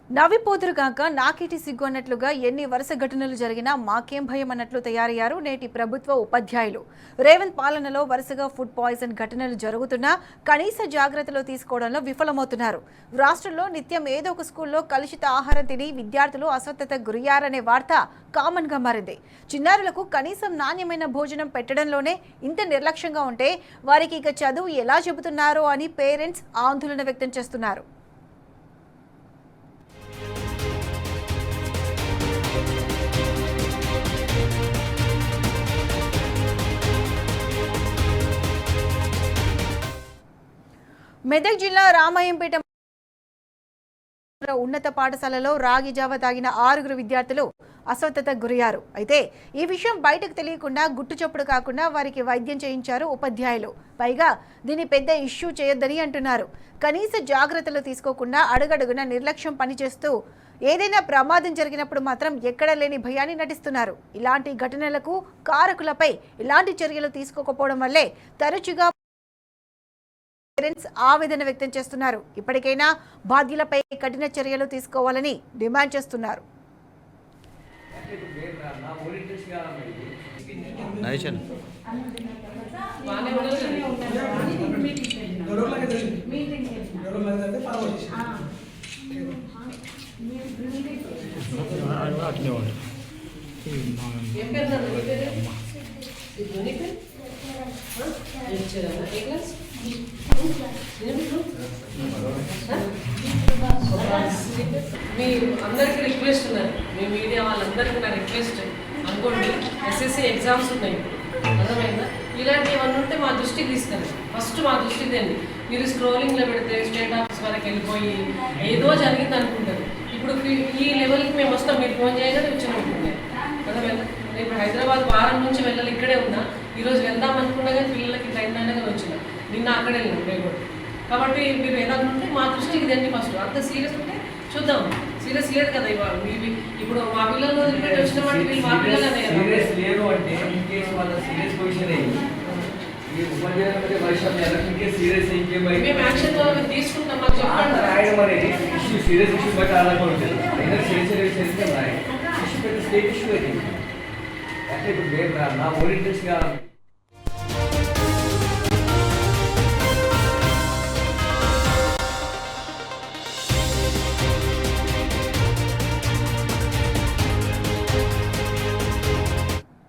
నవ్విపోదురుగాక నాకేటి సిగ్గు అన్నట్లుగా ఎన్ని వరుస ఘటనలు జరిగినా మాకేం భయం అన్నట్లు తయారయ్యారు నేటి ప్రభుత్వ ఉపాధ్యాయులు. రేవంత్ పాలనలో వరుసగా ఫుడ్ పాయిజన్ ఘటనలు జరుగుతున్నా కనీస జాగ్రత్తలు తీసుకోవడంలో విఫలమవుతున్నారు. రాష్ట్రంలో నిత్యం ఏదో ఒక స్కూల్లో కలుషిత ఆహారం తిని విద్యార్థులు అస్వస్థతకు గురయ్యారనే వార్త కామన్ గా మారింది. చిన్నారులకు కనీసం నాణ్యమైన భోజనం పెట్టడంలోనే ఇంత నిర్లక్ష్యంగా ఉంటే వారికి ఇక చదువు ఎలా చెబుతున్నారో అని పేరెంట్స్ ఆందోళన వ్యక్తం చేస్తున్నారు. మెదక్ జిల్లా రామాయంపేట ఉన్నత పాఠశాలలో రాగి జావ తాగిన 6 విద్యార్థులు అస్వస్థతకు గురయ్యారు. అయితే ఈ విషయం బయటకు తెలియకుండా గుట్టుచప్పుడు కాకుండా వారికి వైద్యం చేయించారు ఉపాధ్యాయులు. పైగా దీన్ని పెద్ద ఇష్యూ చేయొద్దని అంటున్నారు. కనీస జాగ్రత్తలు తీసుకోకుండా అడుగడుగున నిర్లక్ష్యం పనిచేస్తూ ఏదైనా ప్రమాదం జరిగినప్పుడు మాత్రం ఎక్కడ లేని భయాన్ని నటిస్తున్నారు. ఇలాంటి ఘటనలకు కారకులపై ఇలాంటి చర్యలు తీసుకోకపోవడం వల్లే తరచుగా పేరెంట్స్ ఆవేదన వ్యక్తం చేస్తున్నారు. ఇప్పటికైనా బాధ్యులపై కఠిన చర్యలు తీసుకోవాలని డిమాండ్ చేస్తున్నారు. మీ అందరికీ రిక్వెస్ట్ ఉన్నది, మీ మీడియా వాళ్ళందరికీ నా రిక్వెస్ట్ అనుకోండి. ఎస్ఎస్సి ఎగ్జామ్స్ ఉన్నాయి, అర్థమైందా? ఇలాంటివన్నీ ఉంటే మా దృష్టికి తీసుకెళ్ళండి. ఫస్ట్ మా దృష్టికి తెండి. మీరు స్క్రోలింగ్లో పెడితే స్టేట్ ఆఫీస్ వరకు వెళ్ళిపోయి ఏదో జరిగింది అనుకుంటారు. ఇప్పుడు ఈ లెవెల్కి మేము వస్తాం, మీరు ఫోన్ చేయగానే వచ్చిన ఉంటుంది, అర్థమైందా? రేపు హైదరాబాద్ వారం నుంచి వెళ్ళాలి, ఇక్కడే ఉన్నా. ఈరోజు వెళ్దాం అనుకున్నా కానీ పిల్లలకి ట్రైన్ అయినా కానీ వచ్చిన, నిన్న అక్కడే వెళ్ళాం రేపు. కాబట్టి మీరు ఏదైనా ఉంటే మా దృష్టికి తెండి. ఫస్ట్ అంత సీరియస్ ఉంటే చూద్దాం. సీరియస్ లేదు కదా ఇవాళ ఇప్పుడు మా పిల్లలు వదిలిపెట్టి వచ్చిన వాటి వీళ్ళు మా పిల్లలనే సీరియస్ లేదు అంటే ఇన్ కేసు వాళ్ళ సీరియస్ పొజిషన్ అయ్యింది. ఈ ఉపాధ్యాయులు వర్షం ఎలక్ట్రికే సీరియస్ మేము యాక్షన్ తీసుకుంటాం. మాకు చెప్పండి. రాయడం అనేది ఇష్యూ సీరియస్ ఇష్యూ బట్టి అలాగే ఉంటుంది. అయినా సీరియస్ రాయడం ఇష్యూ పెద్ద స్టేట్ ఇష్యూ అది. అంటే ఇప్పుడు నా ఓరియంటేషన్